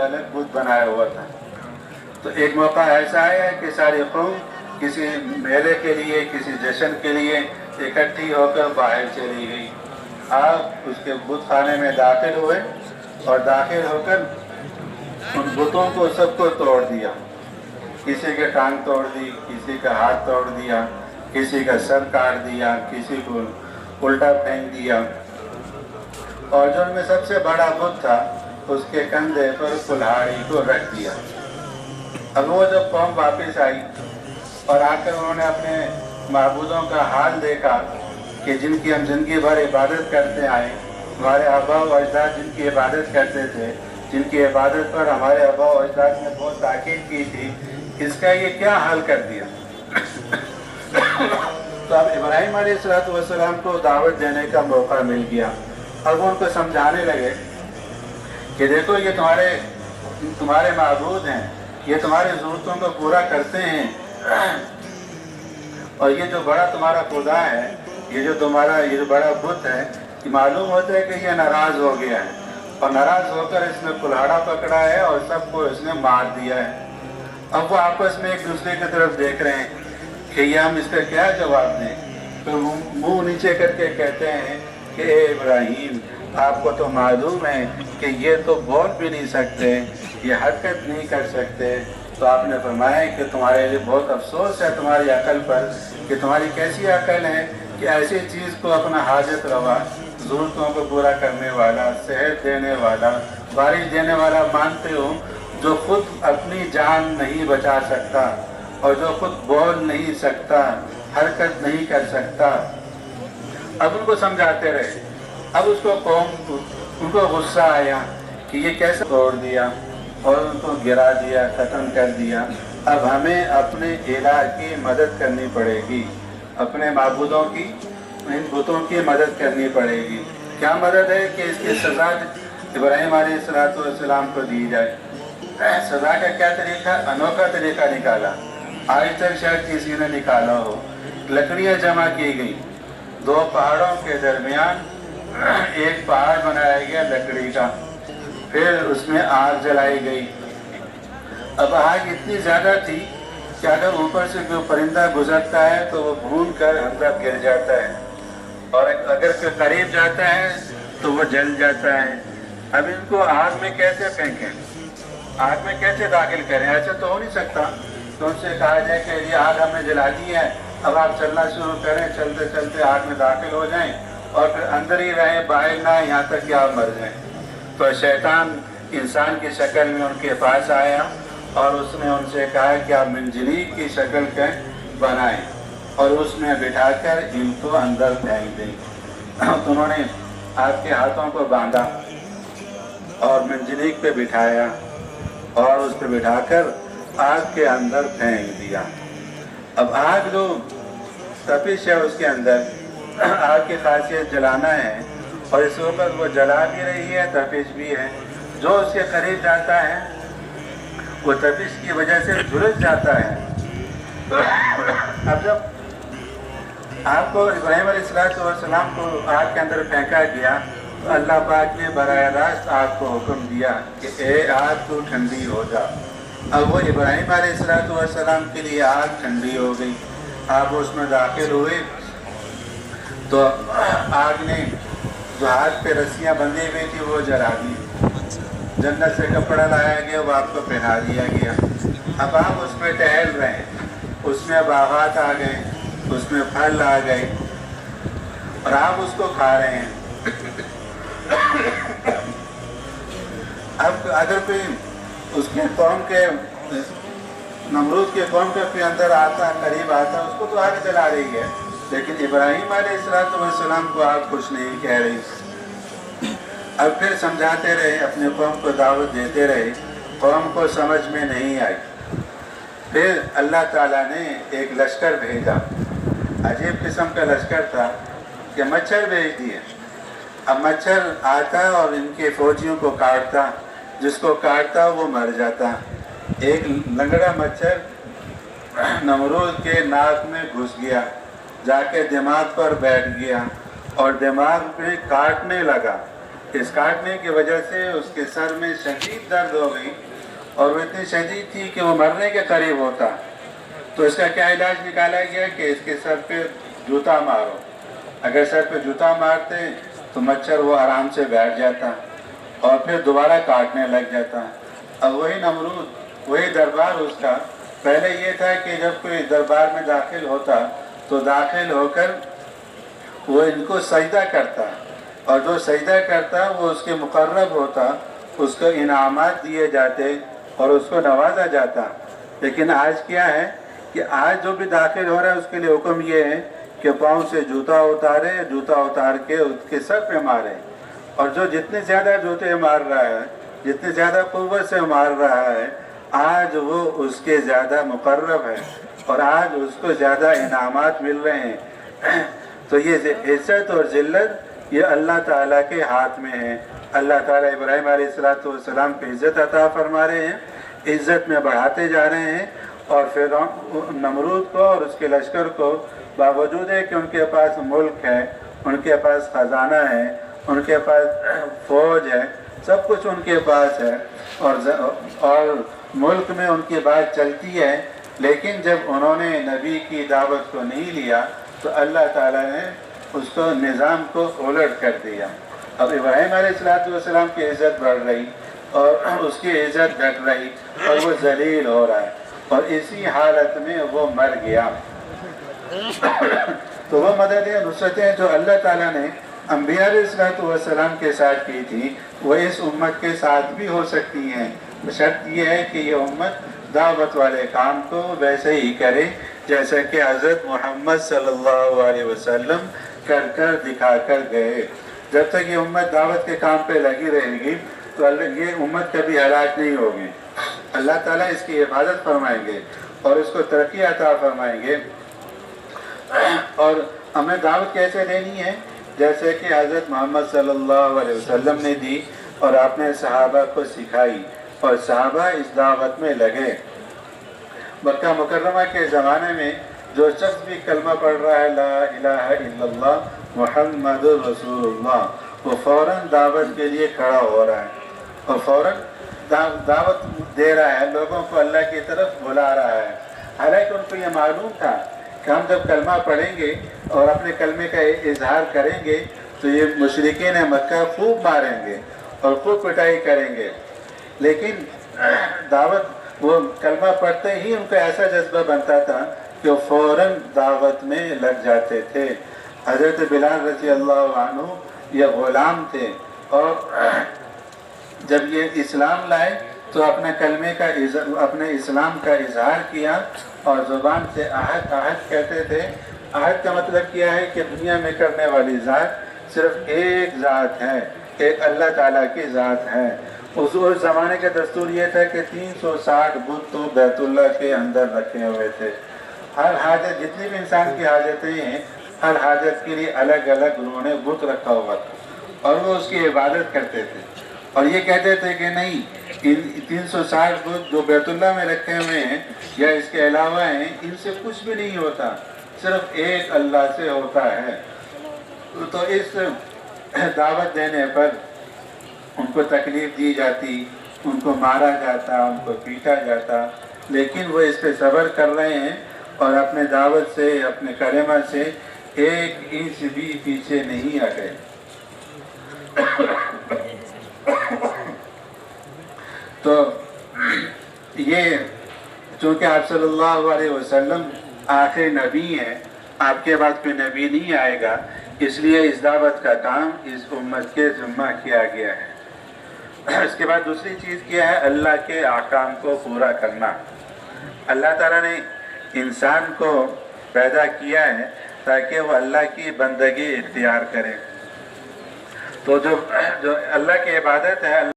अलग बुत बनाया हुआ था। तो एक मौका ऐसा आया कि सारी कौम किसी मेले के लिए, किसी जश्न के लिए इकट्ठी होकर बाहर चली गई। आप उसके बुत खाने में दाखिल हुए और दाखिल होकर उन बुतों को सबको तोड़ दिया। किसी के टांग तोड़ दी, किसी का हाथ तोड़ दिया, किसी का सर काट दिया, किसी को उल्टा फेंक दिया। और जो उनमें सबसे बड़ा बुत था उसके कंधे पर कुल्हाड़ी को रख दिया। अब वो जब कौम वापस आई और आकर उन्होंने अपने माबूदों का हाल देखा कि जिनकी हम जिंदगी भर इबादत करते आए, हमारे आबा व अजदाद जिनकी इबादत करते थे, जिनकी इबादत पर हमारे आबा व अजदाद ने बहुत ताकीद की थी, इसका ये क्या हाल कर दिया। तो अब इब्राहीम अलैहिस्सलाम को दावत देने का मौका मिल गया। अब वो उनको समझाने लगे कि देखो ये तुम्हारे माबूद हैं, ये तुम्हारी ज़रूरतों को पूरा करते हैं, और ये जो बड़ा तुम्हारा खुदा है, ये जो बड़ा बुत है, कि मालूम होता है कि ये नाराज़ हो गया है और नाराज़ होकर इसने कुल्हाड़ा पकड़ा है और सबको इसने मार दिया है। अब वो आपस में एक दूसरे की तरफ देख रहे हैं कि ये हम इसका क्या जवाब दें। तो मुंह नीचे करके कहते हैं कि ए इब्राहीम, आपको तो मालूम है कि ये तो बोल भी नहीं सकते, ये हरकत नहीं कर सकते। तो आपने फरमाया कि तुम्हारे लिए बहुत अफसोस है तुम्हारी अकल पर, कि तुम्हारी कैसी अकल है कि ऐसी चीज़ को अपना हाजत रवा, ज़रूरतों को पूरा करने वाला, सेहत देने वाला, बारिश देने वाला मानते हो, जो खुद अपनी जान नहीं बचा सकता और जो खुद बोल नहीं सकता, हरकत नहीं कर सकता। अब उनको समझाते रहे। अब उनको गुस्सा आया कि ये कैसे तोड़ दिया और उनको गिरा दिया, ख़त्म कर दिया। अब हमें अपने इलाह की मदद करनी पड़ेगी, अपने माबूदों की, इन बुतों की मदद करनी पड़ेगी। क्या मदद है कि इसकी सज़ा इब्राहीम अलैहिस्सलाम को दी जाए। सज़ा का क्या तरीका, अनोखा तरीका निकाला, आज तक शायद किसी ने निकाला हो। लकड़ियाँ जमा की गई, दो पहाड़ों के दरमियान एक पहाड़ बनाया गया लकड़ी का, फिर उसमें आग जलाई गई। अब आग इतनी ज़्यादा थी कि अगर ऊपर से कोई परिंदा गुजरता है तो वो भून कर अंदर गिर जाता है, और अगर कोई करीब जाता है तो वो जल जाता है। अब इनको आग में कैसे फेंकें, आग में कैसे दाखिल करें, ऐसा तो हो नहीं सकता। तो उनसे कहा जाए कि ये आग हमने जला दी है, अब आप चलना शुरू करें, चलते चलते आग में दाखिल हो जाएं और फिर अंदर ही रहें, बाहर ना, यहाँ तक कि आप मर जाएं। तो शैतान इंसान की शक्ल में उनके पास आया और उसने उनसे कहा कि आप मंजनीक की शक्ल के बनाएं और उसमें बिठाकर इनको अंदर फेंक दें। तो उन्होंने आपके हाथों को बांधा और मंजनीक पे बिठाया और उस पर बिठाकर आग के अंदर फेंक दिया। अब आग जो तपिश है उसके अंदर, आग की खासियत जलाना है और इस वक्त वो जला भी रही है, तपिश भी है। जो उसके करीब जाता है वो तपिश की वजह से झुलस जाता है। अब जब आपको इब्राहीम अलैहिस्सलाम को आग के अंदर फेंका गया तो अल्लाह पाक ने बराह रास्त आग को हुक्म दिया कि ए आग तू ठंडी हो जा। अब वो इब्राहीम अलैहिस्सलाम के लिए आग ठंडी हो गई। आप उसमें दाखिल हुए तो आग ने जो हाथ पे रस्सियाँ बंधी हुई थी वो जला दी। जन्नत से कपड़ा लाया गया, वो आपको पहना दिया गया। अब आप उसमें टहल रहे हैं, उसमें बागात आ गए, उसमें फल आ गए और आप उसको खा रहे हैं। अब अगर कोई उसके कौम के, नमरूद के कौम के अपने अंदर आता, करीब आता, उसको तो आग जला रही है, लेकिन इब्राहीम अलैहिस्सलाम को आग कुछ नहीं कह रही। अब फिर समझाते रहे, अपने कौम को दावत देते रहे, कौम को समझ में नहीं आई। फिर अल्लाह ताला ने एक लश्कर भेजा, अजीब किस्म का लश्कर था कि मच्छर भेज दिए। अब मच्छर आता और इनके फौजियों को काटता, जिसको काटता वो मर जाता। एक लंगड़ा मच्छर नमरूद के नाक में घुस गया, जाके दिमाग पर बैठ गया और दिमाग में काटने लगा। اس کاٹنے کی وجہ سے اس کے سر میں شدید درد ہو گئی اور وہ اتنی شدید تھی کہ وہ مرنے کے قریب ہوتا. تو اس کا کیا علاج نکالا گیا کہ اس کے سر پہ جوتا مارو. اگر سر پہ جوتا مارتے تو مچھر وہ آرام سے بیٹھ جاتا اور پھر دوبارہ کاٹنے لگ جاتا. اب وہی نمرود، وہی دربار اس کا، پہلے یہ تھا کہ جب کوئی دربار میں داخل ہوتا تو داخل ہو کر وہ ان کو سجدہ کرتا، اور جو سجدہ کرتا وہ اس کے مقرب ہوتا، اس کو انعامات دیے جاتے اور اس کو نوازا جاتا. لیکن آج کیا ہے کہ آج جو بھی داخل ہو رہا ہے اس کے لیے حکم یہ ہے کہ پاؤں سے جوتا اتارے، جوتا اتار کے اس کے سر پہ مارے. اور جو جتنے زیادہ جوتے مار رہا ہے، جتنے زیادہ قوت سے مار رہا ہے، آج وہ اس کے زیادہ مقرب ہے اور آج اس کو زیادہ انعامات مل رہے ہیں. تو یہ عزت اور ذلت یہ اللہ تعالیٰ کے ہاتھ میں ہے. اللہ تعالیٰ ابراہیم علیہ السلام کو عزت عطا فرما رہے ہیں، عزت میں بڑھاتے جا رہے ہیں. اور فرعون نمرود کو اور اس کے لشکر کو باوجود ہے کہ ان کے پاس ملک ہے، ان کے پاس خزانہ ہے، ان کے پاس فوج ہے، سب کچھ ان کے پاس ہے اور ملک میں ان کی بات چلتی ہے، لیکن جب انہوں نے نبی کی دعوت کو نہیں لیا تو اللہ تعالیٰ نے اس کو نظام کو الٹ کر دیا. اب ابراہیم علیہ السلام کی عزت بڑھ رہی اور اس کی عزت گھٹ رہی اور وہ ذلیل ہو رہا ہے، اور اسی حالت میں وہ مر گیا. تو وہ مدد نصرتیں جو اللہ تعالیٰ نے انبیاء علیہ السلام کے ساتھ کی تھی وہ اس امت کے ساتھ بھی ہو سکتی ہیں. شرط یہ ہے کہ یہ امت دعوت والے کام کو ویسے ہی کرے جیسا کہ حضرت محمد صلی اللہ علیہ وسلم کر کر دکھا کر گئے. جب تک یہ امت دعوت کے کام پہ لگی رہے گی تو یہ امت کبھی ہلاک نہیں ہوگی. اللہ تعالیٰ اس کی حفاظت فرمائیں گے اور اس کو ترقی عطا فرمائیں گے. اور ہمیں دعوت کیسے دینی ہے؟ جیسے کہ حضرت محمد صلی اللہ علیہ وسلم نے دی اور آپ نے صحابہ کو سکھائی اور صحابہ اس دعوت میں لگے. مکہ مکرمہ کے زمانے میں جو شخص بھی کلمہ پڑھ رہا ہے لا الہ الا اللہ محمد رسول اللہ، وہ فوراً دعوت کے لیے کھڑا ہو رہا ہے اور فوراً دعوت دے رہا ہے، لوگوں کو اللہ کی طرف بلا رہا ہے. حالانکہ ان کو یہ معلوم تھا کہ ہم جب کلمہ پڑھیں گے اور اپنے کلمے کا اظہار کریں گے تو یہ مشرکین مکہ خوب ماریں گے اور خوب پٹائی کریں گے. لیکن دعوت وہ کلمہ پڑھتے ہی ان کا ایسا جذبہ بنتا تھا کہ وہ فوراً دعوت میں لگ جاتے تھے. حضرت بلال رضی اللہ عنہ یہ غلام تھے اور جب یہ اسلام لائے تو اپنے کلمے کا اپنے اسلام کا اظہار کیا اور زبان سے احد احد کہتے تھے. احد کا مطلب کیا ہے کہ دنیا میں کرنے والی ذات صرف ایک ذات ہے، ایک اللہ تعالیٰ کی ذات ہے. اس زمانے کا دستور یہ تھا کہ 360 بت تو بیت اللہ کے اندر رکھے ہوئے تھے. ہر حاجت، جتنی بھی انسان کی حاجتیں ہیں، ہر حاجت کے لیے الگ الگ انہوں نے بت رکھا ہوا تھا اور وہ اس کی عبادت کرتے تھے. اور یہ کہتے تھے کہ نہیں، 360 بت جو بیت اللہ میں رکھے ہوئے ہیں یا اس کے علاوہ ہیں، ان سے کچھ بھی نہیں ہوتا، صرف ایک اللہ سے ہوتا ہے. تو اس دعوت دینے پر ان کو تکلیف دی جاتی، ان کو مارا جاتا، ان کو پیٹا جاتا، لیکن وہ اس پہ صبر کر رہے ہیں اور اپنے دعوت سے، اپنے کلمہ سے ایک انچ بھی پیچھے نہیں ہٹے. تو یہ چونکہ آپ صلی اللہ علیہ وسلم آخری نبی ہیں، آپ کے بعد کوئی نبی نہیں آئے گا، اس لیے اس دعوت کا کام اس امت کے ذمہ کیا گیا ہے. اس کے بعد دوسری چیز کیا ہے؟ اللہ کے احکام کو پورا کرنا. اللہ تعالیٰ نے انسان کو پیدا کیا ہے تاکہ وہ اللہ کی بندگی اختیار کرے. تو جو اللہ کی عبادت ہے